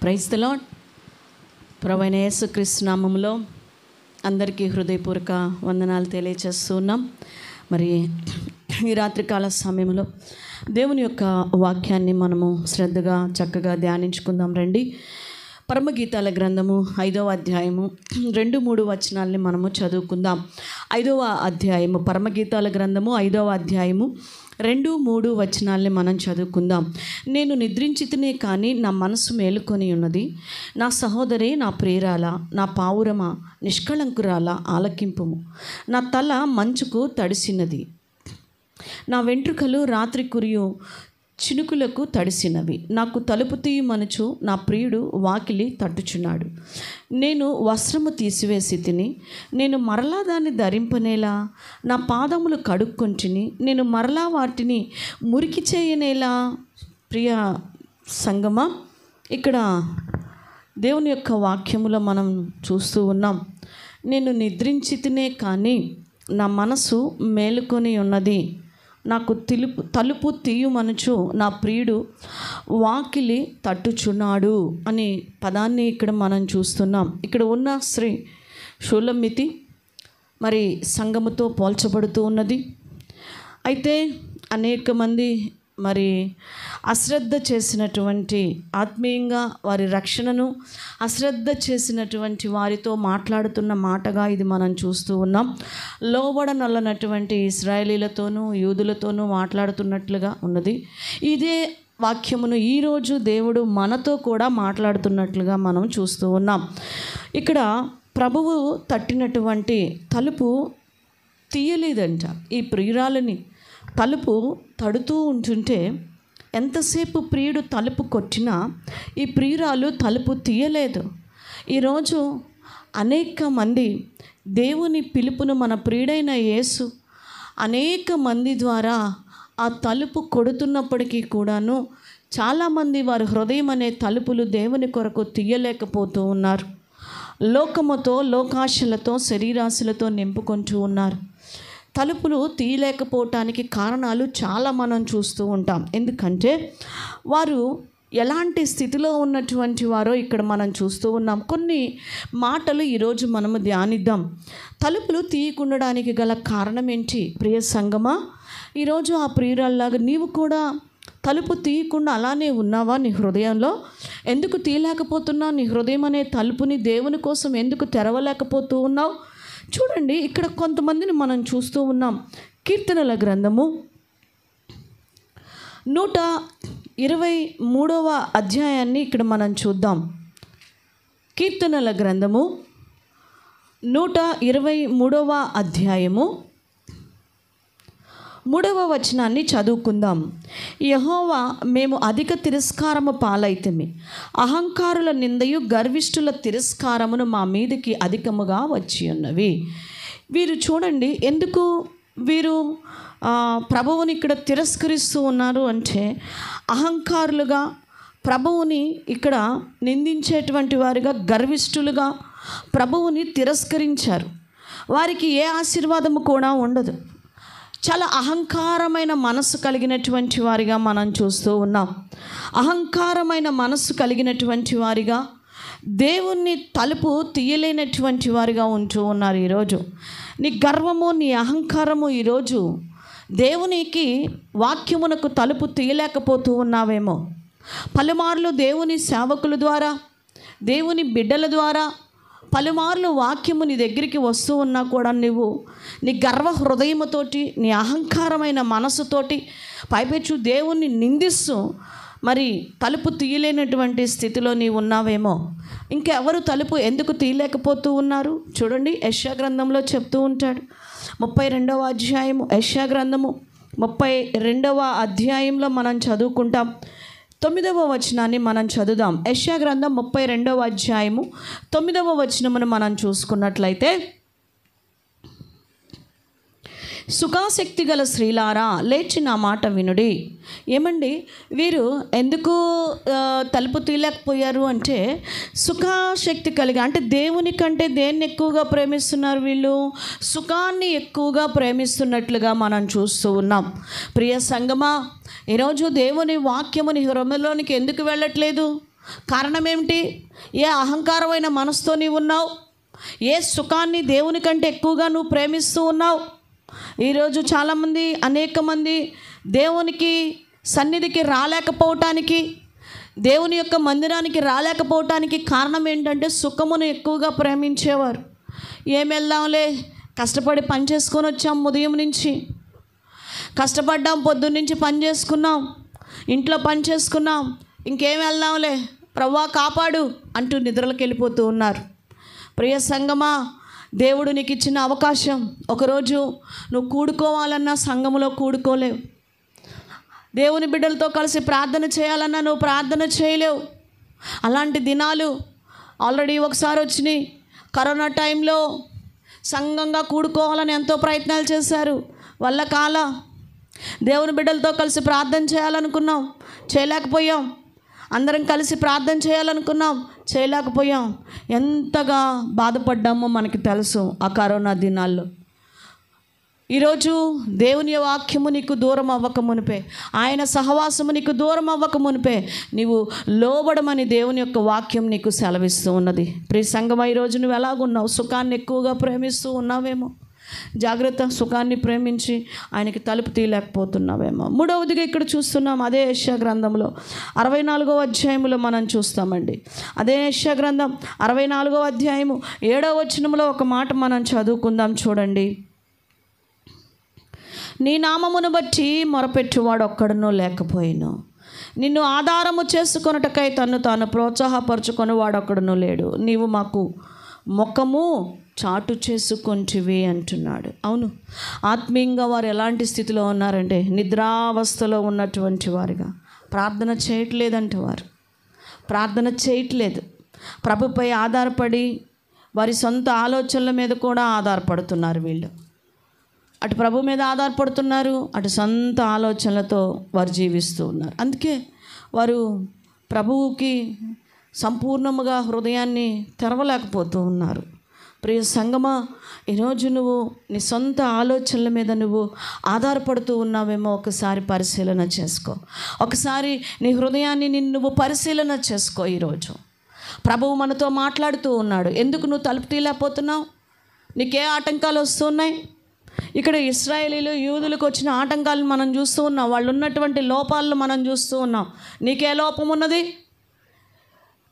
Praise the lord. ప్రభువైన యేసుక్రీస్తు నామములో అందరికీ హృదయపూర్వక వందనాలు తెలియజేస్తున్నాం. మరి ఈ రాత్రికాల సమయంలో దేవుని యొక్క వాక్యాన్ని మనము శ్రద్ధగా చక్కగా ధ్యానించుకుందాం రండి. పరమగీతాల గ్రంథము 5వ అధ్యాయము 2-3 వచనాలని మనము చదువుకుందాం. 5వ అధ్యాయము పరమగీతాల గ్రంథము 5వ అధ్యాయము 2-3 వచనాలని మనం చదువుకుందాం. నేను నిద్రించితినే కానీ నా మనసు మేలుకొని ఉన్నది. నా సహోదరి, నా ప్రియురాల, నా పావురమ, నిష్కళంకురాల ఆలకింపుము. నా తల మంచుకు తడిసినది, నా వెంట్రుకలు రాత్రి కురియు చినుకులకు తడిసినవి. నాకు తలుపు తీయమనుచు నా ప్రియుడు వాకిలి తట్టుచున్నాడు. నేను వస్త్రము తీసివేసి తిని, నేను మరలా దాన్ని ధరింపనేలా. నా పాదములు కడుక్కొంటిని, నేను మరలా వాటిని మురికి చేయనేలా. ప్రియ సంగమా, ఇక్కడ దేవుని యొక్క వాక్యములో మనం చూస్తూ ఉన్నాం. నేను నిద్రించితినే కానీ నా మనసు మేలుకొని ఉన్నది. నాకు తలుపు తీయుమనుచు నా ప్రియుడు వాకిలి తట్టుచున్నాడు అనే పదాన్ని ఇక్కడ మనం చూస్తున్నాం. ఇక్కడ ఉన్న స్త్రీ షూలమ్మితి మరి సంఘముతో పోల్చబడుతూ ఉన్నది. అయితే అనేక మంది మరి అశ్రద్ధ చేసినటువంటి, ఆత్మీయంగా వారి రక్షణను అశ్రద్ధ చేసినటువంటి వారితో మాట్లాడుతున్న మాటగా ఇది మనం చూస్తూ ఉన్నాం. లోబడనొల్లనటువంటి ఇశ్రాయేలీలతోనూ యూదులతోనూ మాట్లాడుతున్నట్లుగా ఉన్నది. ఇదే వాక్యమును ఈరోజు దేవుడు మనతో కూడా మాట్లాడుతున్నట్లుగా మనం చూస్తూ ఉన్నాం. ఇక్కడ ప్రభువు తట్టినటువంటి తలుపు తీయలేదంట. ఈ ప్రియురాలని తలుపు తడుతూ ఉంటుంటే ఎంతసేపు ప్రియుడు తలుపు కొట్టినా ఈ ప్రియురాలు తలుపు తీయలేదు. ఈరోజు అనేక మంది దేవుని పిలుపును, మన ప్రియుడైన యేసు అనేక మంది ద్వారా ఆ తలుపు కొడుతున్నప్పటికీ కూడాను చాలామంది వారి హృదయం అనే తలుపులు దేవుని కొరకు తీయలేకపోతూ ఉన్నారు. లోకముతో, లోకాశలతో, శరీరాశలతో నింపుకుంటూ ఉన్నారు. తలుపులు తీయలేకపోవటానికి కారణాలు చాలా మనం చూస్తూ ఉంటాం. ఎందుకంటే వారు ఎలాంటి స్థితిలో ఉన్నటువంటి వారో ఇక్కడ మనం చూస్తూ ఉన్నాం. కొన్ని మాటలు ఈరోజు మనము ధ్యానిద్దాం. తలుపులు తీయకుండడానికి గల కారణం ఏంటి? ప్రియ సంగమా, ఈరోజు ఆ ప్రియురాల్లాగా నీవు కూడా తలుపు తీయకుండా అలానే ఉన్నావా? నీ హృదయంలో ఎందుకు తీయలేకపోతున్నావు? నీ హృదయం అనే తలుపుని దేవుని కోసం ఎందుకు తెరవలేకపోతూ ఉన్నావు? చూడండి, ఇక్కడ కొంతమందిని మనం చూస్తూ ఉన్నాం. కీర్తనల గ్రంథము 123వ అధ్యాయాన్ని ఇక్కడ మనం చూద్దాం. కీర్తనల గ్రంథము 123వ అధ్యాయము 3వ వచనాన్ని చదువుకుందాం. యెహోవా, మేము అధిక తిరస్కారము పాలైతిమి. అహంకారుల నిందయు గర్విష్ఠుల తిరస్కారమును మా మీదకి అధికముగా వచ్చి ఉన్నవి. వీరు చూడండి, ఎందుకు వీరు ప్రభువుని ఇక్కడ తిరస్కరిస్తూ ఉన్నారు అంటే, అహంకారులుగా ప్రభువుని ఇక్కడ నిందించేటువంటి వారిగా, గర్విష్ఠులుగా ప్రభువుని తిరస్కరించారు. వారికి ఏ ఆశీర్వాదము కూడా ఉండదు. చాలా అహంకారమైన మనసు కలిగినటువంటి వారిగా మనం చూస్తూ ఉన్నాం. అహంకారమైన మనసు కలిగినటువంటి వారిగా, దేవుణ్ణి తలుపు తీయలేనటువంటి వారిగా ఉంటూ ఉన్నారు. ఈరోజు నీ గర్వము, నీ అహంకారము ఈరోజు దేవునికి వాక్యమునకు తలుపు తీయలేకపోతూ ఉన్నావేమో. పలుమార్లు దేవుని సేవకుల ద్వారా, దేవుని బిడ్డల ద్వారా పలుమార్లు వాక్యము నీ దగ్గరికి వస్తూ ఉన్నా కూడా నువ్వు నీ గర్వ హృదయముతోటి, నీ అహంకారమైన మనసుతోటి పైపెచ్చు దేవుణ్ణి నిందిస్తూ మరి తలుపు తీయలేనటువంటి స్థితిలో నీవు ఉన్నావేమో. ఇంకెవరు తలుపు ఎందుకు తీయలేకపోతూ ఉన్నారు? చూడండి, యెషయా గ్రంథంలో చెప్తూ ఉంటాడు. 32వ అధ్యాయము, యెషయా గ్రంథము 32వ అధ్యాయంలో మనం చదువుకుంటాం. 9వ వచనాన్ని మనం చదువుదాం. యెషయా గ్రంథం 32వ అధ్యాయము 9వ వచనమును మనం చూసుకున్నట్లయితే, సుఖాసక్తి గల స్త్రీలారా లేచి నా మాట వినుడి. ఏమండి, వీరు ఎందుకు తలుపు తీయలేకపోయారు అంటే, సుఖాశక్తి కలిగి, అంటే దేవుని కంటే దేన్ని ఎక్కువగా ప్రేమిస్తున్నారు వీళ్ళు? సుఖాన్ని ఎక్కువగా ప్రేమిస్తున్నట్లుగా మనం చూస్తూ ఉన్నాం. ప్రియ సంగమా, ఈరోజు దేవుని వాక్యము నీ హృదయంలోనికి ఎందుకు వెళ్ళట్లేదు? కారణం ఏమిటి? ఏ అహంకారమైన మనసుతో నీవు ఉన్నావు? ఏ సుఖాన్ని దేవుని కంటే ఎక్కువగా నువ్వు ప్రేమిస్తూ ఉన్నావు? ఈరోజు చాలామంది, అనేక మంది దేవునికి సన్నిధికి రాలేకపోవటానికి, దేవుని యొక్క మందిరానికి రాలేకపోవటానికి కారణం ఏంటంటే సుఖమును ఎక్కువగా ప్రేమించేవారు. ఏం వెళ్దాంలే, కష్టపడి పని చేసుకొని వచ్చాం, ఉదయం నుంచి కష్టపడ్డాం, పొద్దున్న నుంచి పని చేసుకున్నాం, ఇంట్లో పని చేసుకున్నాం, ఇంకేం వెళ్దాంలే, ప్రభువా కాపాడు అంటూ నిద్రలకు వెళ్ళిపోతూ ఉన్నారు. ప్రియ సంగమా, దేవుడు నీకు ఇచ్చిన అవకాశం, ఒకరోజు నువ్వు కూడుకోవాలన్నా సంఘములో కూడుకోలేవు. దేవుని బిడ్డలతో కలిసి ప్రార్థన చేయాలన్నా నువ్వు ప్రార్థన చేయలేవు. అలాంటి దినాలు ఆల్రెడీ ఒకసారి వచ్చినాయి. కరోనా టైంలో సంఘంగా కూడుకోవాలని ఎంతో ప్రయత్నాలు చేశారు, వల్ల కాల. దేవుని బిడ్డలతో కలిసి ప్రార్థన చేయాలనుకున్నాం, చేయలేకపోయాం. అందరం కలిసి ప్రార్థన చేయాలనుకున్నాం, చేయలేకపోయాం. ఎంతగా బాధపడ్డామో మనకి తెలుసు ఆ కరోనా దినాల్లో. ఈరోజు దేవుని వాక్యము నీకు దూరం అవ్వక మునిపే, ఆయన సహవాసము నీకు దూరం అవ్వక మునిపే నీవు లోబడమని దేవుని యొక్క వాక్యం నీకు సెలవిస్తూ ఉన్నది. ప్రియ సంగమా, ఈరోజు నువ్వు ఎలాగున్నావు? సుఖాన్ని ఎక్కువగా ప్రేమిస్తూ ఉన్నావేమో. జాగ్రత్త, సుఖాన్ని ప్రేమించి ఆయనకి తలుపు తీయలేకపోతున్నావేమో. మూడవదిగా ఇక్కడ చూస్తున్నాం, అదే యెషయా గ్రంథంలో 64వ అధ్యాయంలో మనం చూస్తామండి. అదే యెషయా గ్రంథం 64వ అధ్యాయము 7వ వచనంలో ఒక మాట మనం చదువుకుందాం. చూడండి. నీ నామమును బట్టి మొరపెట్టువాడు ఒక్కడునూ లేకపోయిను, నిన్ను ఆధారము చేసుకొనుటకై తన్ను తాను ప్రోత్సాహపరచుకొని వాడొక్కడునూ లేడు. నీవు మాకు ముఖము చాటు చేసుకొంటివి అంటున్నాడు. అవును, ఆత్మీయంగా వారు ఎలాంటి స్థితిలో ఉన్నారంటే నిద్రావస్థలో ఉన్నటువంటి వారుగా. ప్రార్థన చేయట్లేదంటే వారు ప్రార్థన చేయట్లేదు. ప్రభుపై ఆధారపడి వారి సొంత ఆలోచనల మీద కూడా ఆధారపడుతున్నారు. వీళ్ళు అటు ప్రభు మీద ఆధారపడుతున్నారు, అటు సొంత ఆలోచనలతో వారు జీవిస్తూ ఉన్నారు. అందుకే వారు ప్రభువుకి సంపూర్ణముగా హృదయాన్ని తెరవలేకపోతూ ఉన్నారు. ప్రియ సంగమా, ఈరోజు నువ్వు నీ సొంత ఆలోచనల మీద నువ్వు ఆధారపడుతూ ఉన్నావేమో ఒకసారి పరిశీలన చేసుకో. ఒకసారి నీ హృదయాన్ని నువ్వు పరిశీలన చేసుకో. ఈరోజు ప్రభువు మనతో మాట్లాడుతూ ఉన్నాడు. ఎందుకు నువ్వు తలుపు తీయలేకపోతున్నావు? నీకే ఆటంకాలు వస్తున్నాయి? ఇక్కడ ఇశ్రాయేలీలు, యూదులకు వచ్చిన ఆటంకాలను మనం చూస్తూ ఉన్నాం. వాళ్ళు ఉన్నటువంటి లోపాలను మనం చూస్తూ ఉన్నాం. నీకే లోపం ఉన్నది?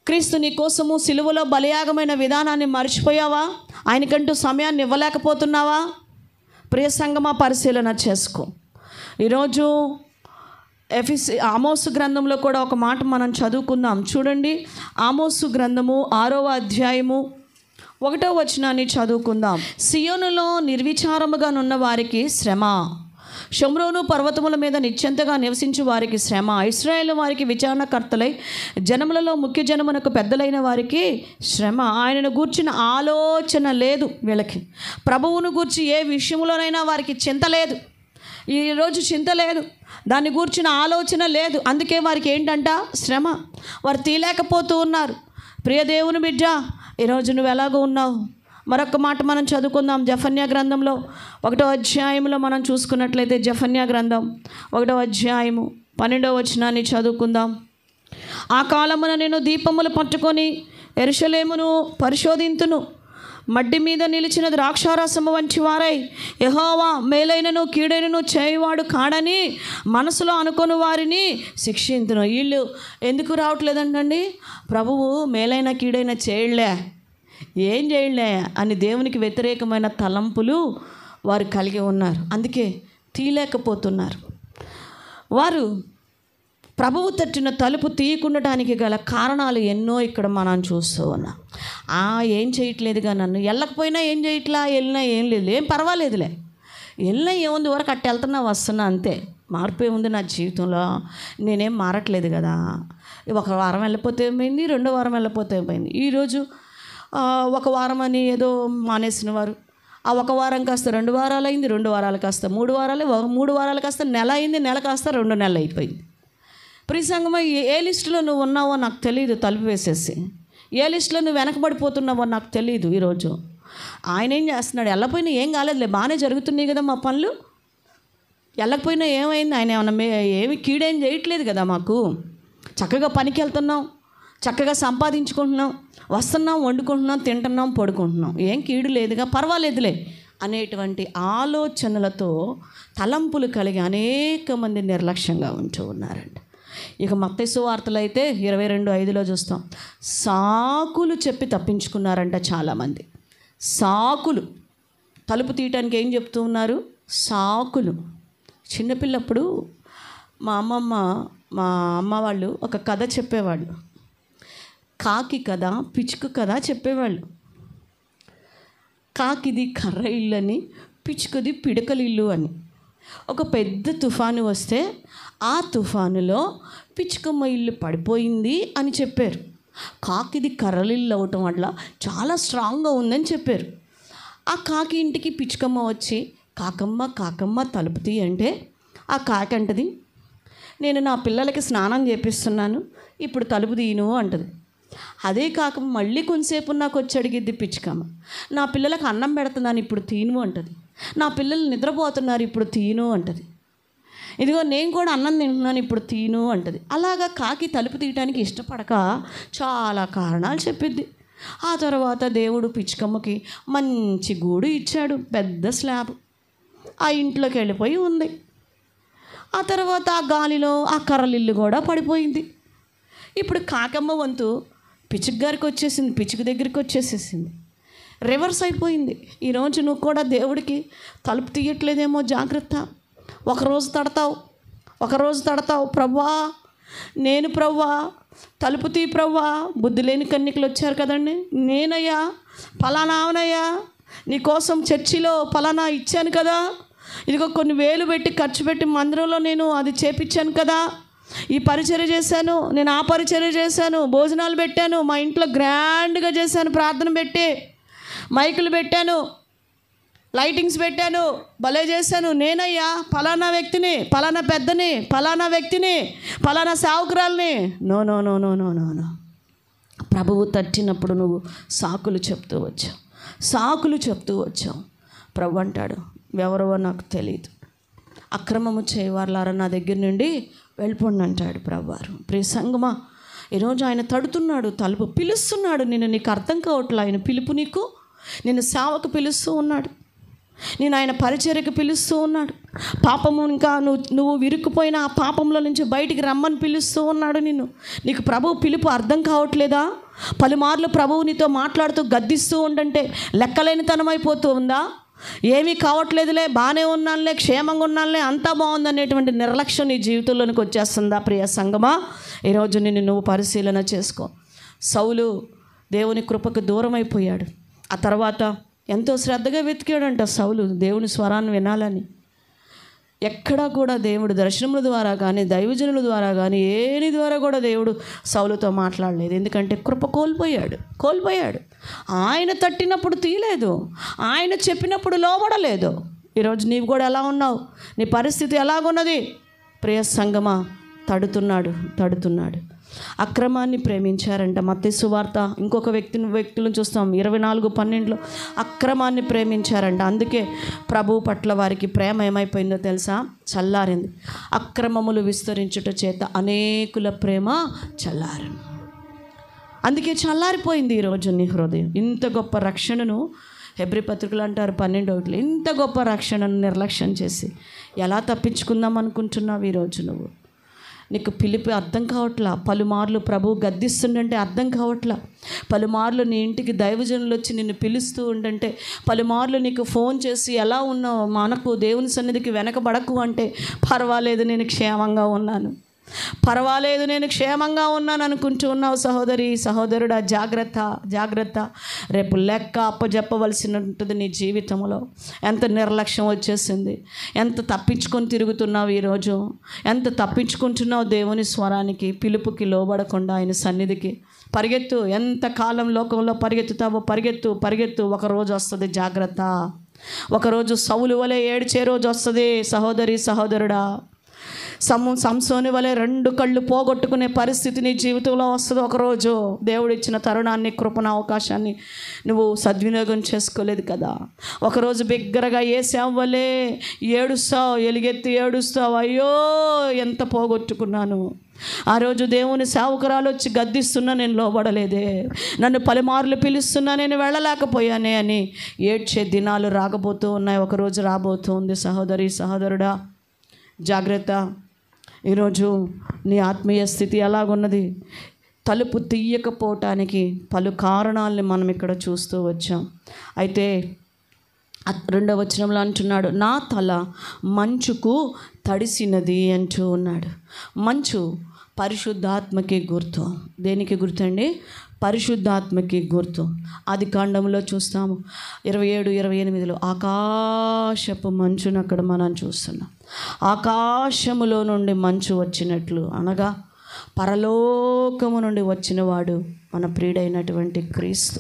క్రీస్తు నీ కోసము సిలువలో బలియాగమైన విధానాన్ని మర్చిపోయావా? ఆయనకంటూ సమయాన్ని ఇవ్వలేకపోతున్నావా? ప్రియ సంగమా, పరిశీలన చేసుకో. ఈరోజు ఆమోసు గ్రంథంలో కూడా ఒక మాట మనం చదువుకుందాం. చూడండి, ఆమోసు గ్రంథము 6వ అధ్యాయము 1వ వచనాన్ని చదువుకుందాం. సియోనులో నిర్విచారముగా నున్న వారికి శ్రమ, షోమ్రోను పర్వతముల మీద నిశ్చింతగా నివసించు వారికి శ్రమ, ఇశ్రాయేలు వారికి విచారణకర్తలై జనములలో ముఖ్య జనమునకు పెద్దలైన వారికి శ్రమ. ఆయనను గూర్చిన ఆలోచన లేదు వీళ్ళకి. ప్రభువును గూర్చి ఏ విషయంలోనైనా వారికి చింత లేదు. ఈరోజు చింత లేదు, దాన్ని గూర్చిన ఆలోచన లేదు. అందుకే వారికి ఏంటంట? శ్రమ. వారు తీయలేకపోతూ ఉన్నారు. ప్రియ దేవుని బిడ్డ, ఈరోజు నువ్వు ఎలాగో ఉన్నావు? మరొక మాట మనం చదువుకుందాం. జెఫన్యా గ్రంథంలో 1వ అధ్యాయంలో మనం చూసుకున్నట్లయితే, జెఫన్యా గ్రంథం 1వ అధ్యాయము 12వ వచనాన్ని చదువుకుందాం. ఆ కాలమున నేను దీపములు పట్టుకొని యెరూషలేమును పరిశోధింతును, మడ్డి మీద నిలిచిన ద్రాక్షారసము వంటి వారై యెహోవా మేలైనను కీడైనను చేయువాడు కాడని మనసులో అనుకొని వారిని శిక్షింతును. వీళ్ళు ఎందుకు రావట్లేదంటండి? ప్రభువు మేలైన కీడైన చేయలే, ఏం చేయలే అని దేవునికి వ్యతిరేకమైన తలంపులు వారు కలిగి ఉన్నారు. అందుకే తీయలేకపోతున్నారు. వారు ప్రభువు తట్టిన తలుపు తీయకుండటానికి గల కారణాలు ఎన్నో ఇక్కడ మనం చూస్తూ ఉన్నాం. ఏం చేయట్లేదుగా, నన్ను వెళ్ళకపోయినా ఏం చేయట్లా, వెళ్ళినా ఏం లేదు, ఏం పర్వాలేదులే, వెళ్ళినా ఏముంది, వరకు అట్ట వెళ్తున్నా వస్తున్నా, అంతే, మార్పు ఏముంది నా జీవితంలో, నేనేం మారట్లేదు కదా. ఒక వారం వెళ్ళిపోతే ఏమైంది, 2వ వారం వెళ్ళిపోతే ఏమైంది. ఈరోజు ఒక వారం అని ఏదో మానేసిన వారు, ఆ ఒక వారం కాస్త 2 వారాలు అయింది, 2 వారాలు కాస్త 3 వారాలు, 3 వారాలు కాస్త నెల అయింది, నెల కాస్త 2 నెలలు అయిపోయింది. ప్రియ సంగమా, ఏ లిస్టులో నువ్వు ఉన్నావో నాకు తెలియదు. తలుపు వేసేసి ఏ లిస్టులో నువ్వు వెనకబడిపోతున్నావో నాకు తెలియదు. ఈరోజు ఆయన ఏం చేస్తున్నాడు? వెళ్ళకపోయినా ఏం కాలేదులే, బాగానే జరుగుతున్నాయి కదా మా పనులు, వెళ్ళకపోయినా ఏమైంది, ఆయన ఏమన్నా ఏమి కీడేం చేయట్లేదు కదా, మాకు చక్కగా పనికి వెళ్తున్నాం, చక్కగా సంపాదించుకుంటున్నాం, వస్తున్నాం, వండుకుంటున్నాం, తింటున్నాం, పడుకుంటున్నాం, ఏం కీడు లేదుగా, పర్వాలేదులే అనేటువంటి ఆలోచనలతో తలంపులు కలిగి అనేక మంది నిర్లక్ష్యంగా ఉంటూ ఉన్నారండి. ఇక మత్తయి సువార్తలు అయితే 22:5 చూస్తాం, సాకులు చెప్పి తప్పించుకున్నారంట చాలామంది. సాకులు, తలుపు తీయటానికి ఏం చెప్తూ ఉన్నారు? సాకులు. చిన్నపిల్లప్పుడు మా అమ్మ వాళ్ళు ఒక కథ చెప్పేవాళ్ళు. కాకి కథ, పిచ్చుక కథ చెప్పేవాళ్ళు. కాకిది కర్ర ఇల్లు అని, పిచ్చుకది పిడకల ఇల్లు అని. ఒక పెద్ద తుఫాను వస్తే ఆ తుఫానులో పిచ్చుకమ్మ ఇల్లు పడిపోయింది అని చెప్పారు. కాకిది కర్రల ఇల్లు అవటం వల్ల చాలా స్ట్రాంగ్గా ఉందని చెప్పారు. ఆ కాకి ఇంటికి పిచ్చుకమ్మ వచ్చి, కాకమ్మ కాకమ్మ తలుపు తీ అంటే ఆ కాకి అంటది, నేను నా పిల్లలకి స్నానం చేపిస్తున్నాను, ఇప్పుడు తలుపు తీయను అంటది. అదే కాక మళ్ళీ కొంతసేపు నాకు వచ్చి అడిగిద్ది పిచ్చుకమ్మ, నా పిల్లలకు అన్నం పెడుతున్నాను, ఇప్పుడు తీను అంటది. నా పిల్లలు నిద్రపోతున్నారు, ఇప్పుడు తీను అంటది. ఇదిగో నేను కూడా అన్నం తింటున్నాను, ఇప్పుడు తీను అంటది. అలాగా కాకి తలుపు తీయటానికి ఇష్టపడక చాలా కారణాలు చెప్పిద్ది. ఆ తర్వాత దేవుడు పిచ్చుకమ్మకి మంచి గూడు ఇచ్చాడు, పెద్ద స్లాబ్. ఆ ఇంట్లోకి వెళ్ళిపోయి ఉంది. ఆ తర్వాత ఆ గాలిలో ఆ కర్రలిల్లు కూడా పడిపోయింది. ఇప్పుడు కాకమ్మ వంతు పిచ్చుక గారికి వచ్చేసింది, పిచ్చుక దగ్గరికి వచ్చేసేసింది. రివర్స్ అయిపోయింది. ఈరోజు నువ్వు కూడా దేవుడికి తలుపు తీయట్లేదేమో, జాగ్రత్త. ఒకరోజు తడతావు, ప్రభువా నేను ప్రభువా తలుపు తీ ప్రభువా. బుద్ధి లేని కన్యకలు వచ్చారు కదండి, నేనయ్యా పలానా అవనయ్యా, నీకోసం చర్చిలో పలానా ఇచ్చాను కదా, ఇదిగో కొన్ని వేలు పెట్టి ఖర్చు పెట్టి మందిరంలో నేను అది చేపించాను కదా, ఈ పరిచర్య చేశాను, నేను ఆ పరిచర్య చేశాను, భోజనాలు పెట్టాను, మా ఇంట్లో గ్రాండ్గా చేశాను, ప్రార్థన పెట్టి మైకులు పెట్టాను, లైటింగ్స్ పెట్టాను, భలే చేశాను, నేనయ్యా పలానా వ్యక్తిని, పలానా పెద్దని, పలానా వ్యక్తిని, పలానా సేవకురాల్ని. No no no no no no no ప్రభువు తట్టినప్పుడు నువ్వు సాకులు చెప్తూ వచ్చావు. ప్రభు అంటాడు, ఎవరో నాకు తెలియదు, అక్రమము చేయవారులారా నా దగ్గర నుండి వెళ్ళిపోండి అంటాడు ప్రభువారు. ప్రియ సంగమా, ఈరోజు ఆయన తడుతున్నాడు, తలుపు పిలుస్తున్నాడు నిన్ను. నీకు అర్థం కావట్లే ఆయన పిలుపు నీకు. నిన్ను సేవకు పిలుస్తూ ఉన్నాడు, నేను ఆయన పరిచర్యకు పిలుస్తూ ఉన్నాడు. పాపము ఇంకా నువ్వు విరుక్కుపోయిన ఆ పాపంలో నుంచి బయటికి రమ్మని పిలుస్తూ ఉన్నాడు నిన్ను. నీకు ప్రభువు పిలుపు అర్థం కావట్లేదా? పలుమార్లు ప్రభువు నీతో మాట్లాడుతూ గద్దిస్తూ ఉండంటే లెక్కలేని తనమైపోతూ ఉందా? ఏమీ కావట్లేదులే, బాగానే ఉన్నానులే, క్షేమంగా ఉన్నానులే, అంతా బాగుంది అనేటువంటి నిర్లక్ష్యం నీ జీవితంలోనికి వచ్చేస్తుందా? ప్రియ సంగమా, ఈరోజు నువ్వు పరిశీలన చేసుకో. సౌలు దేవుని కృపకు దూరం అయిపోయాడు. ఆ తర్వాత ఎంతో శ్రద్ధగా వెతికాడంట సౌలు దేవుని స్వరాన్ని వినాలని. ఎక్కడా కూడా దేవుడు దర్శనముల ద్వారా కానీ, దైవజనుల ద్వారా కానీ, ఏని ద్వారా కూడా దేవుడు సౌలుతో మాట్లాడలేదు. ఎందుకంటే కృప కోల్పోయాడు. ఆయన తట్టినప్పుడు తీయలేదు, ఆయన చెప్పినప్పుడు లోబడలేదు. ఈరోజు నీవు కూడా ఎలా ఉన్నావు? నీ పరిస్థితి ఎలాగున్నది? ప్రియ సంగమా, తడుతున్నాడు. అక్రమాన్ని ప్రేమించారంట. మత్తయి సువార్త ఇంకొక వ్యక్తులను చూస్తాం 24:12 అక్రమాన్ని ప్రేమించారంట. అందుకే ప్రభువు పట్ల వారికి ప్రేమ ఏమైపోయిందో తెలుసా? చల్లారింది. అక్రమములు విస్తరించుట చేత అనేకుల ప్రేమ చల్లారింది. అందుకే చల్లారిపోయింది ఈరోజు నీ హృదయం. ఇంత గొప్ప రక్షణను హెబ్రీ పత్రికలు అంటారు 12:1 ఇంత గొప్ప రక్షణను నిర్లక్ష్యం చేసి ఎలా తప్పించుకుందాం అనుకుంటున్నావు? ఈరోజు నీకు పిలిపి అర్థం కావట్లా. పలుమార్లు ప్రభువు గద్దిస్తుండంటే అర్థం కావట్లా. పలుమార్లు నీ ఇంటికి దైవజనులు వచ్చి నిన్ను పిలుస్తూ ఉండంటే, పలుమార్లు నీకు ఫోన్ చేసి ఎలా ఉన్నావు, మనకు దేవుని సన్నిధికి వెనకబడకు అంటే, పర్వాలేదు నేను క్షేమంగా ఉన్నాను అనుకుంటూ ఉన్నావు. సహోదరి సహోదరుడా, జాగ్రత్త. రేపు లెక్క అప్పజెప్పవలసి ఉంటుంది నీ జీవితంలో. ఎంత నిర్లక్ష్యం వచ్చేసింది, ఎంత తప్పించుకొని తిరుగుతున్నావు ఈరోజు, ఎంత తప్పించుకుంటున్నావు దేవుని స్వరానికి, పిలుపుకి లోబడకుండా ఆయన సన్నిధికి. పరిగెత్తు, ఎంత కాలం లోకంలో పరిగెత్తుతావో పరిగెత్తు. ఒకరోజు వస్తుంది, జాగ్రత్త. ఒకరోజు సౌలు వలె ఏడ్చే రోజు వస్తుంది. సహోదరి సహోదరుడా, సంసోని వలె 2 కళ్ళు పోగొట్టుకునే పరిస్థితి నీ జీవితంలో వస్తుంది ఒకరోజు. దేవుడు ఇచ్చిన తరుణాన్ని, కృపణ, అవకాశాన్ని నువ్వు సద్వినియోగం చేసుకోలేదు కదా. ఒకరోజు బిగ్గరగా ఏశావు వలె ఏడుస్తావు, ఎలుగెత్తి ఏడుస్తావు, అయ్యో ఎంత పోగొట్టుకున్నాను. ఆ రోజు దేవుని సేవకురాలు వచ్చి గద్దిస్తున్నా, నేను లోబడలేదే, నన్ను పలుమార్లు పిలుస్తున్నా, నేను వెళ్ళలేకపోయానే అని ఏడ్చే దినాలు రాకపోతూ ఉన్నాయి. ఒకరోజు రాబోతుంది. సహోదరి, సహోదరుడా, జాగ్రత్త. ఈరోజు నీ ఆత్మీయ స్థితి ఎలాగున్నది? తలుపు తీయకపోవటానికి పలు కారణాలని మనం ఇక్కడ చూస్తూ వచ్చాం. అయితే 2వ వచనంలో అంటున్నాడు, నా తల మంచుకు తడిసినది అంటూ ఉన్నాడు. మంచు పరిశుద్ధాత్మకి గుర్తు. దేనికి గుర్తు అండి? పరిశుద్ధాత్మకి గుర్తు. ఆది కాండంలో చూస్తాము 27-28 ఆకాశపు మంచును అక్కడ మనం చూస్తున్నాం. ఆకాశములో నుండి మంచు వచ్చినట్లు, అనగా పరలోకము నుండి వచ్చినవాడు మన ప్రియుడైనటువంటి క్రీస్తు.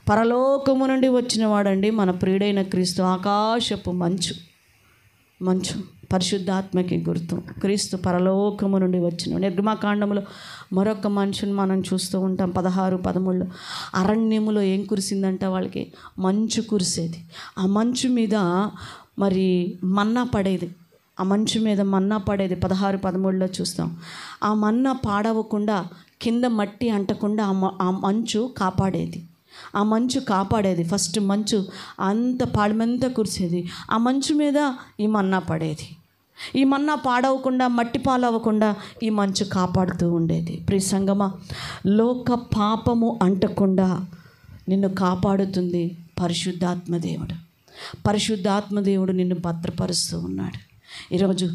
పరలోకము నుండి వచ్చినవాడండి మన ప్రియుడైన క్రీస్తు. ఆకాశపు మంచు పరిశుద్ధాత్మకి గుర్తు. క్రీస్తు పరలోకము నుండి వచ్చిన. నిర్గమకాండంలో మరొక మనుషుని మనం చూస్తూ ఉంటాం 16-13. అరణ్యములో ఏం కురిసిందంట? వాళ్ళకి మంచు కురిసేది. ఆ మంచు మీద మరి మన్నా పడేది. ఆ మంచు మీద మన్నా పడేది 16-13 చూస్తాం. ఆ మన్నా పాడవకుండా, కింద మట్టి అంటకుండా ఆ మంచు కాపాడేది. ఆ మంచు కాపాడేది. ఫస్ట్ మంచు అంత పాడమంతా కురిసేది. ఆ మంచు మీద ఈ మన్నా పడేది. ఈ మన్నా పాడవకుండా, మట్టి పాలవ్వకుండా ఈ మంచు కాపాడుతూ ఉండేది. ప్రియ సంగమా, లోక పాపము అంటకుండా నిన్ను కాపాడుతుంది పరిశుద్ధాత్మదేవుడు. పరిశుద్ధాత్మదేవుడు నిన్ను భద్రపరుస్తూ ఉన్నాడు. ఈరోజు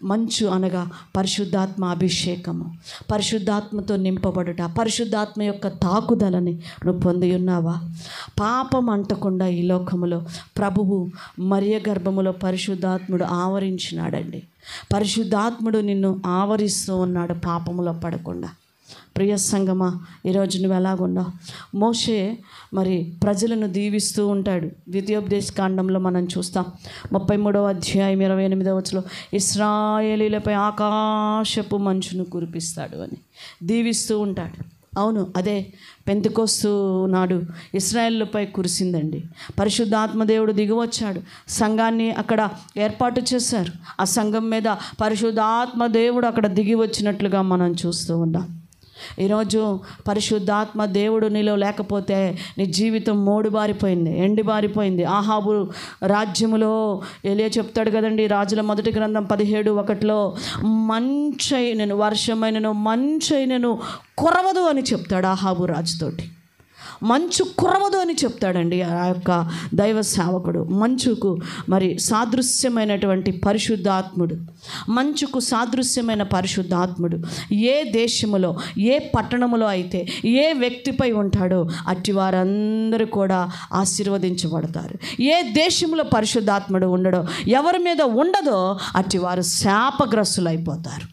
మంచు అనగా పరిశుద్ధాత్మ అభిషేకము, పరిశుద్ధాత్మతో నింపబడుట, పరిశుద్ధాత్మ యొక్క తాకుదలని నువ్వు పొంది ఉన్నావా? పాపం అంటకుండా ఈ లోకములో ప్రభువు మరియ గర్భములో పరిశుద్ధాత్ముడు ఆవరించినాడండి. పరిశుద్ధాత్ముడు నిన్ను ఆవరిస్తూ ఉన్నాడు పాపములో పడకుండా. ప్రియ సంగమా, ఈరోజు నువ్వు ఎలాగున్నావు? మోషే మరి ప్రజలను దీవిస్తూ ఉంటాడు. ద్వితీయోపదేశ కాండంలో మనం చూస్తాం 33వ అధ్యాయం 28వ వచనంలో ఇశ్రాయేలీలపై ఆకాశపు మంచును కురిపిస్తాడు అని దీవిస్తూ ఉంటాడు. అవును, అదే పెంతెకోస్తు నాడు ఇశ్రాయేలుపై కురిసిందండి. పరిశుద్ధాత్మదేవుడు దిగివచ్చాడు, సంఘాన్ని అక్కడ ఏర్పాటు చేశారు. ఆ సంఘం మీద పరిశుద్ధాత్మదేవుడు అక్కడ దిగి వచ్చినట్లుగా మనం చూస్తూ ఉన్నాం. ఈరోజు పరిశుద్ధాత్మ దేవుడు నీలో లేకపోతే నీ జీవితం మోడుబారిపోయింది, ఎండిబారిపోయింది. ఆహాబు రాజ్యములో ఎలియా చెప్తాడు కదండి, రాజుల మొదటి గ్రంథం 17:1 మంచైనను వర్షమైనను మంచైనను కురవదు అని చెప్తాడు. ఆహాబు రాజుతోటి మంచు కురవదు అని చెప్తాడండి ఆ యొక్క దైవ సేవకుడు. మంచుకు మరి సాదృశ్యమైనటువంటి పరిశుద్ధాత్ముడు, మంచుకు సాదృశ్యమైన పరిశుద్ధాత్ముడు ఏ దేశములో, ఏ పట్టణములో అయితే ఏ వ్యక్తిపై ఉంటాడో అట్టి వారందరూ కూడా ఆశీర్వదించబడతారు. ఏ దేశంలో పరిశుద్ధాత్ముడు ఉండడో, ఎవరి మీద ఉండదో అట్టి వారు శాపగ్రస్తులైపోతారు.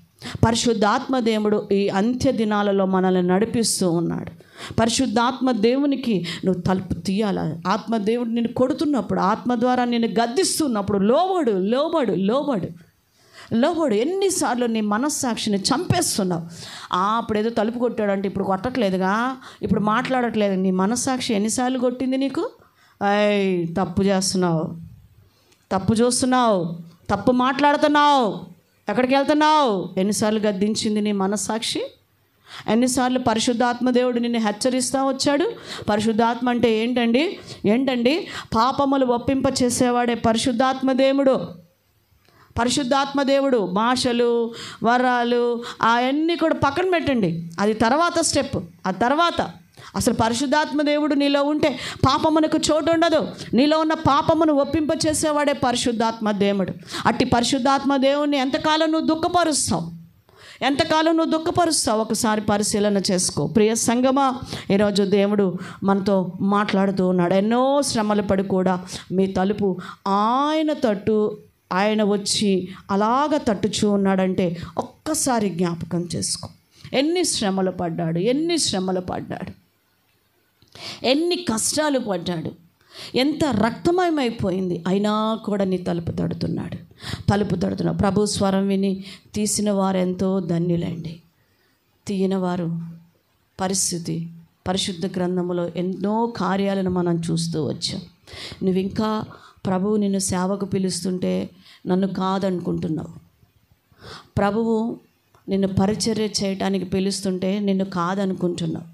పరిశుద్ధాత్మ దేవుడు ఈ అంత్య దినాలలో మనల్ని నడిపిస్తూ ఉన్నాడు. పరిశుద్ధాత్మ దేవునికి నువ్వు తలుపు తీయాలి. ఆత్మదేవుడు నిన్ను కొడుతున్నప్పుడు, ఆత్మ ద్వారా నిన్ను గద్దిస్తున్నప్పుడు లోబడు, లోబడు, లోబడు, లోబడు. ఎన్నిసార్లు నీ మనస్సాక్షిని చంపేస్తున్నావు. అప్పుడు ఏదో తలుపు కొట్టాడంటే ఇప్పుడు కొట్టట్లేదుగా, ఇప్పుడు మాట్లాడట్లేదు. నీ మనస్సాక్షి ఎన్నిసార్లు కొట్టింది నీకు? తప్పు చేస్తున్నావు, తప్పు చూస్తున్నావు, తప్పు మాట్లాడుతున్నావు, ఎక్కడికి వెళ్తున్నావు? ఎన్నిసార్లు గద్దించింది నీ మనస్సాక్షి? ఎన్నిసార్లు పరిశుద్ధాత్మ దేవుడు నిన్ను హెచ్చరిస్తూ వచ్చాడు? పరిశుద్ధాత్మ అంటే ఏంటండి? పాపములు ఒప్పింప చేసేవాడే పరిశుద్ధాత్మ దేవుడు. పరిశుద్ధాత్మ దేవుడు. భాషలు, వరాలు అవన్నీ కూడా పక్కన పెట్టండి, అది తర్వాత స్టెప్. ఆ తర్వాత అసలు పరిశుద్ధాత్మ దేవుడు నీలో ఉంటే పాపమునకు చోటు ఉండదు. నీలో ఉన్న పాపమును ఒప్పింప చేసేవాడే పరిశుద్ధాత్మ దేవుడు. అట్టి పరిశుద్ధాత్మ దేవుడిని ఎంతకాలం నువ్వు దుఃఖపరుస్తావు? ఒకసారి పరిశీలన చేసుకో. ప్రియ సంగమా, ఈరోజు దేవుడు మనతో మాట్లాడుతూ ఉన్నాడు. ఎన్నో శ్రమలు పడి కూడా మీ తలుపు ఆయన వచ్చి అలాగ తట్టుచూ ఉన్నాడంటే ఒక్కసారి జ్ఞాపకం చేసుకో. ఎన్ని శ్రమలు పడ్డాడు, ఎన్ని కష్టాలు పడ్డాడు. ఎంత రక్తమయమైపోయింది, అయినా కూడా నీ తలుపు తడుతున్నాడు. ప్రభు స్వరం విని తీసిన వారెంతో ధన్యులండి. తీయని వారు పరిస్థితి పరిశుద్ధ గ్రంథములో ఎన్నో కార్యాలను మనం చూస్తూ వచ్చాం. నువ్వు ఇంకా ప్రభువు నిన్ను సేవకు పిలుస్తుంటే నన్ను కాదనుకుంటున్నావు. ప్రభువు నిన్ను పరిచర్య చేయడానికి పిలుస్తుంటే నిన్ను కాదనుకుంటున్నావు.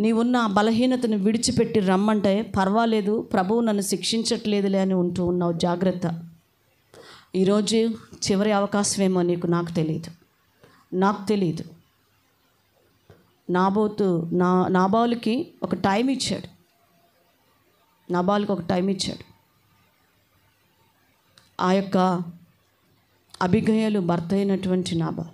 నీవున్న బలహీనతను విడిచిపెట్టి రమ్మంటే పర్వాలేదు, ప్రభువు నన్ను శిక్షించట్లేదులే అని ఉంటూ ఉన్నావు. జాగ్రత్త. ఈరోజు చివరి అవకాశమేమో నాకు తెలియదు. నాబాలుకి ఒక టైం ఇచ్చాడు. ఆ యొక్క అబిగయలు భర్త అయినటువంటి నాబాలు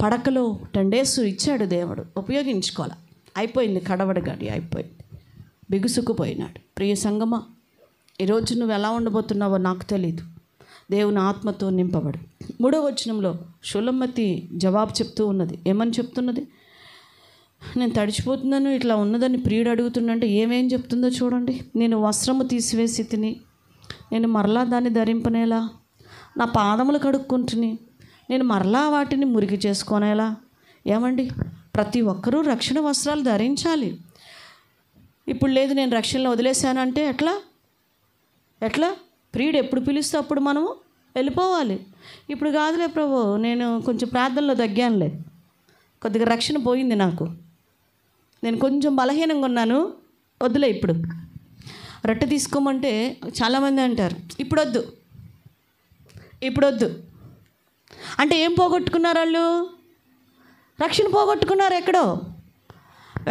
పడకలో 10 days ఇచ్చాడు దేవుడు, ఉపయోగించుకోవాలి. అయిపోయింది, కడవడ గడి అయిపోయింది, బిగుసుకుపోయినాడు. ప్రియ సంగమా, ఈరోజు నువ్వు ఎలా ఉండబోతున్నావో నాకు తెలియదు. దేవుని ఆత్మతో నింపబడు. 3వ వచనంలో షులమ్మతి జవాబు చెప్తూ ఉన్నది. ఏమని చెప్తున్నది? నేను తడిచిపోతున్నాను, ఇట్లా ఉన్నదని ప్రియుడు అడుగుతుందంటే ఏమేం చెప్తుందో చూడండి. నేను వస్త్రము తీసివేసి తిని నేను మరలా దాన్ని ధరింపనేలా, నా పాదములు కడుక్కుంటుని నేను మరలా వాటిని మురికి చేసుకోనేలా. ఏమండి, ప్రతి ఒక్కరూ రక్షణ వస్త్రాలు ధరించాలి. ఇప్పుడు లేదు, నేను రక్షణలో వదిలేశానంటే ఎట్లా? ప్రియుడు ఎప్పుడు పిలిస్తే అప్పుడు మనము వెళ్ళిపోవాలి. ఇప్పుడు కాదులే ప్రభు, నేను కొంచెం ప్రార్థనలో తగ్గానులే, కొద్దిగా రక్షణ పోయింది నాకు, నేను కొంచెం బలహీనంగా ఉన్నాను, వద్దులే. ఇప్పుడు రొట్టె తీసుకోమంటే చాలామంది అంటారు ఇప్పుడు వద్దు అంటే ఏం పోగొట్టుకున్నారు వాళ్ళు? రక్షణ పోగొట్టుకున్నారు.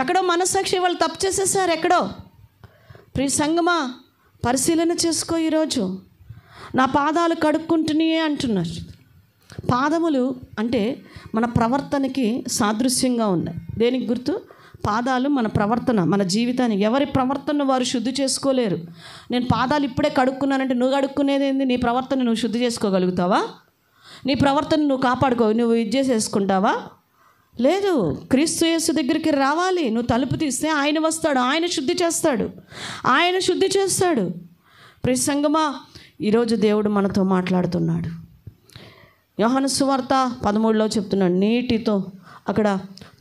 ఎక్కడో మనస్సాక్షి వాళ్ళు తప్పు చేసేసారు ఎక్కడో. ప్రియ సంగమా, పరిశీలన చేసుకో. ఈరోజు నా పాదాలు కడుక్కుంటుని అంటున్నారు. పాదములు అంటే మన ప్రవర్తనకి సాదృశ్యంగా ఉన్నాయి. దేనికి గుర్తు? పాదాలు మన ప్రవర్తన, మన జీవితాన్ని. ఎవరి ప్రవర్తనను వారు శుద్ధి చేసుకోలేరు. నేను పాదాలు ఇప్పుడే కడుక్కున్నానంటే నువ్వు కడుక్కునేది ఏంది? నీ ప్రవర్తన నువ్వు శుద్ధి చేసుకోగలుగుతావా? నీ ప్రవర్తన నువ్వు నువ్వు ఇది చేసేసుకుంటావా? లేదు. క్రీస్తు యేసు దగ్గరికి రావాలి. నువ్వు తలుపు తీస్తే ఆయన వస్తాడు, ఆయన శుద్ధి చేస్తాడు. ప్రియ సంగమా, ఈరోజు దేవుడు మనతో మాట్లాడుతున్నాడు. యోహాను సువార్త 13లో చెప్తున్నాడు, నీటితో అక్కడ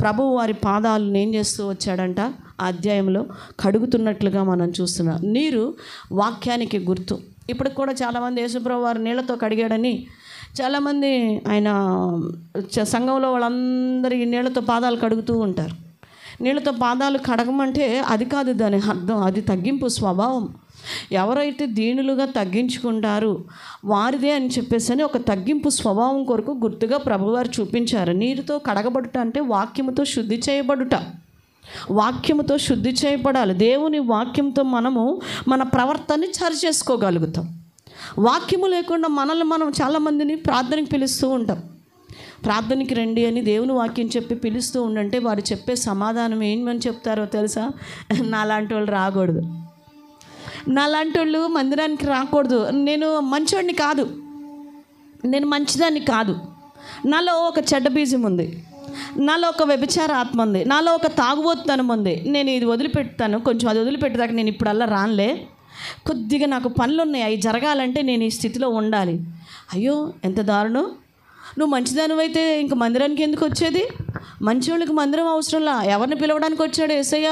ప్రభువు వారి పాదాలను ఏం చేస్తూ వచ్చాడంట, ఆ అధ్యాయంలో కడుగుతున్నట్లుగా మనం చూస్తున్నాం. నీరు వాక్యానికి గుర్తు. ఇప్పుడు కూడా చాలామంది యేసుప్రభు వారు నీళ్ళతో కడిగాడని చాలామంది ఆయన సంఘంలో వాళ్ళందరూ ఈ నీళ్ళతో పాదాలు కడుగుతూ ఉంటారు. నీళ్ళతో పాదాలు కడగమంటే అది కాదు దాని అర్థం, అది తగ్గింపు స్వభావం. ఎవరైతే దీనులుగా తగ్గించుకుంటారు వారిదే అని చెప్పేసి ఒక తగ్గింపు స్వభావం కొరకు గుర్తుగా ప్రభువారు చూపించారు. నీరుతో కడగబడుట అంటే వాక్యముతో శుద్ధి చేయబడాలి. దేవుని వాక్యంతో మనము మన ప్రవర్తనని సరి చేసుకోగలుగుతాం. వాక్యము లేకుండా మనల్ని మనం చాలామందిని ప్రార్థనకి పిలుస్తూ ఉంటాం. ప్రార్థనకి రండి అని దేవుని వాక్యం చెప్పి పిలుస్తూ ఉండంటే వారు చెప్పే సమాధానం ఏమని చెప్తారో తెలుసా? నాలాంటి వాళ్ళు రాకూడదు, నాలాంటి వాళ్ళు మందిరానికి రాకూడదు, నేను మంచివాడిని కాదు, నేను మంచిదాన్ని కాదు, నాలో ఒక చెడ్డ బీజం ఉంది, నాలో ఒక వ్యభిచార ఆత్మ ఉంది, నాలో ఒక తాగుబోతుతనం ఉంది, నేను ఇది వదిలిపెడతాను, కొంచెం అది వదిలిపెట్టేదాకా నేను ఇప్పుడల్లా రానులే, కొద్దిగా నాకు పనులు ఉన్నాయి, అవి జరగాలంటే నేను ఈ స్థితిలో ఉండాలి. అయ్యో ఎంత దారుణం! నువ్వు మంచిదానివైతే ఇంక మందిరానికి ఎందుకు వచ్చేది? మంచివాళ్ళకి మందిరం అవసరంలా. ఎవరిని పిలవడానికి వచ్చాడు యేసయ్య?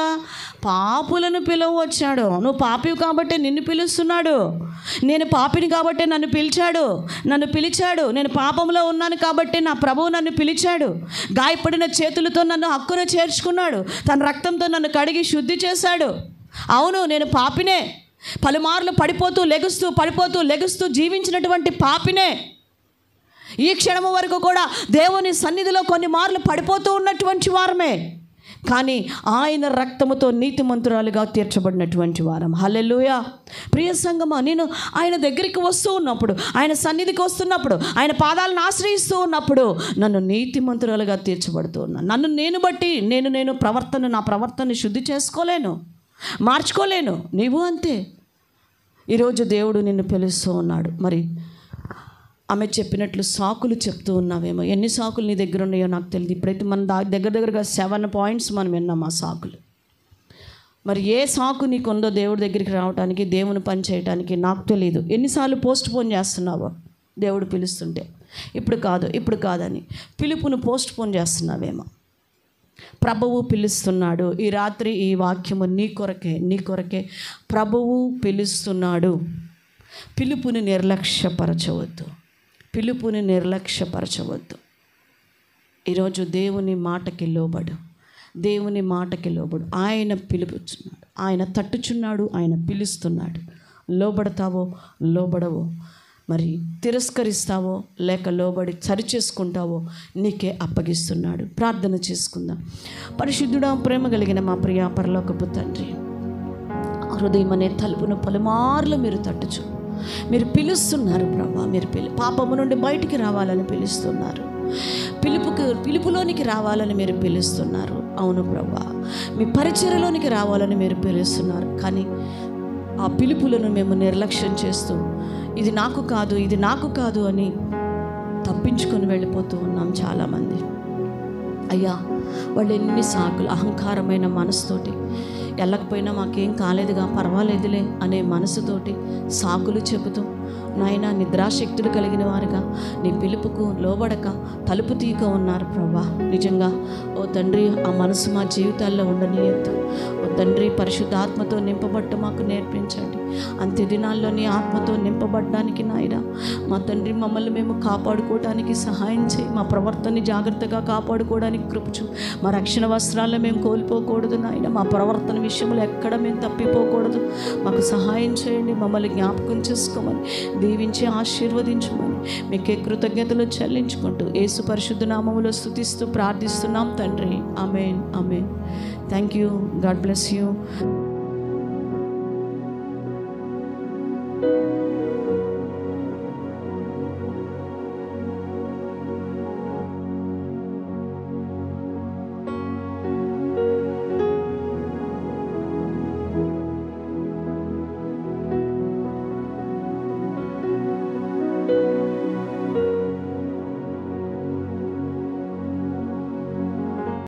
పాపులను పిలవ వచ్చాడు. నువ్వు పాపివి కాబట్టి నిన్ను పిలుస్తున్నాడు. నేను పాపిని కాబట్టి నన్ను పిలిచాడు. నేను పాపంలో ఉన్నాను కాబట్టి నా ప్రభువు నన్ను పిలిచాడు. గాయపడిన చేతులతో నన్ను హక్కున చేర్చుకున్నాడు. తన రక్తంతో నన్ను కడిగి శుద్ధి చేశాడు. అవును, నేను పాపినే. పలుమార్లు పడిపోతూ లెగుస్తూ జీవించినటువంటి పాపినే. ఈ క్షణము వరకు కూడా దేవుని సన్నిధిలో కొన్ని మార్లు పడిపోతూ ఉన్నటువంటి వారమే, కానీ ఆయన రక్తముతో నీతిమంతురాలుగా తీర్చబడినటువంటి వారం. హల్లెలూయా. ప్రియ సంగమా, నేను ఆయన దగ్గరికి వస్తూ ఉన్నప్పుడు, ఆయన సన్నిధికి వస్తున్నప్పుడు, ఆయన పాదాలను ఆశ్రయిస్తూ ఉన్నప్పుడు నన్ను నీతిమంతురాలుగా తీర్చబడుతూ ఉన్నాను. నన్ను బట్టి నేను నా ప్రవర్తన శుద్ధి చేసుకోలేను, మార్చుకోలేను. నీవు అంతే. ఈరోజు దేవుడు నిన్ను పిలుస్తూ ఉన్నాడు. మరి ఆమె చెప్పినట్లు సాకులు చెప్తూ ఉన్నావేమో. ఎన్ని సాకులు నీ దగ్గర ఉన్నాయో నాకు తెలియదు. ఇప్పుడైతే మన దగ్గరగా 7 points మనం విన్నాం. ఆ సాకులు మరి ఏ సాకు నీకుందో దేవుడి దగ్గరికి రావడానికి, దేవుని పని చేయడానికి నాకు తెలియదు. ఎన్నిసార్లు పోస్ట్ పోన్ చేస్తున్నావో దేవుడు పిలుస్తుంటే, ఇప్పుడు కాదని పిలుపును పోస్ట్ పోన్ చేస్తున్నావేమో. ప్రభువు పిలుస్తున్నాడు. ఈ రాత్రి ఈ వాక్యము నీ కొరకే ప్రభువు పిలుస్తున్నాడు. పిలుపుని నిర్లక్ష్యపరచవద్దు. ఈరోజు దేవుని మాటకి లోబడు. ఆయన పిలుపుచున్నాడు, ఆయన తట్టుచున్నాడు, ఆయన పిలుస్తున్నాడు. లోబడతావో లోబడవో, మరి తిరస్కరిస్తావో లేక లోబడి సరిచేసుకుంటావో నీకే అప్పగిస్తున్నాడు. ప్రార్థన చేసుకుందాం. పరిశుద్ధుడా, ప్రేమ కలిగిన మా ప్రియ పరలోకపు తండ్రి, హృదయం అనే తలుపును పలుమార్లు మీరు తట్టుచు మీరు పిలుస్తున్నారు ప్రభా. మీరు పాపము నుండి బయటికి రావాలని పిలుస్తున్నారు. పిలుపులోనికి రావాలని మీరు పిలుస్తున్నారు. అవును ప్రభా, మీ పరిచర్యలోనికి రావాలని మీరు పిలుస్తున్నారు. కానీ ఆ పిలుపులను మేము నిర్లక్ష్యం చేస్తూ ఇది నాకు కాదు అని తప్పించుకొని వెళ్ళిపోతూ ఉన్నాం చాలామంది. అయ్యా, వాళ్ళు ఎన్ని సాకులు, అహంకారమైన మనసుతోటి, వెళ్ళకపోయినా మాకేం కాలేదుగా, పర్వాలేదులే అనే మనసుతోటి సాకులు చెబుతూ నాయన నిద్రాశక్తులు కలిగిన వారుగా నీ పిలుపుకు లోబడక తలుపు తీయక ఉన్నారు ప్రభా. నిజంగా ఓ తండ్రి, ఆ మనసు మా జీవితాల్లో ఉండనియద్దు. ఓ తండ్రి, పరిశుద్ధాత్మతో నింపబట్ట మాకు నేర్పించండి. అంత్య దినాల్లో నీ ఆత్మతో నింపబడ్డానికి నాయన మా తండ్రి, మమ్మల్ని మేము కాపాడుకోవడానికి సహాయం చేయి. మా ప్రవర్తనని జాగ్రత్తగా కాపాడుకోవడానికి కృపచు. మా రక్షణ వస్త్రాలను మేము కోల్పోకూడదు నాయన. మా ప్రవర్తన విషయంలో ఎక్కడ మేము తప్పిపోకూడదు. మాకు సహాయం చేయండి. మమ్మల్ని జ్ఞాపకం చేసుకోమని, దీవించి ఆశీర్వదించమని మీకే కృతజ్ఞతలు చెల్లించుకుంటూ యేసు పరిశుద్ధ నామములో స్తుతిస్తూ ప్రార్థిస్తున్నాం తండ్రి. ఆమేన్. Thank you. God bless you.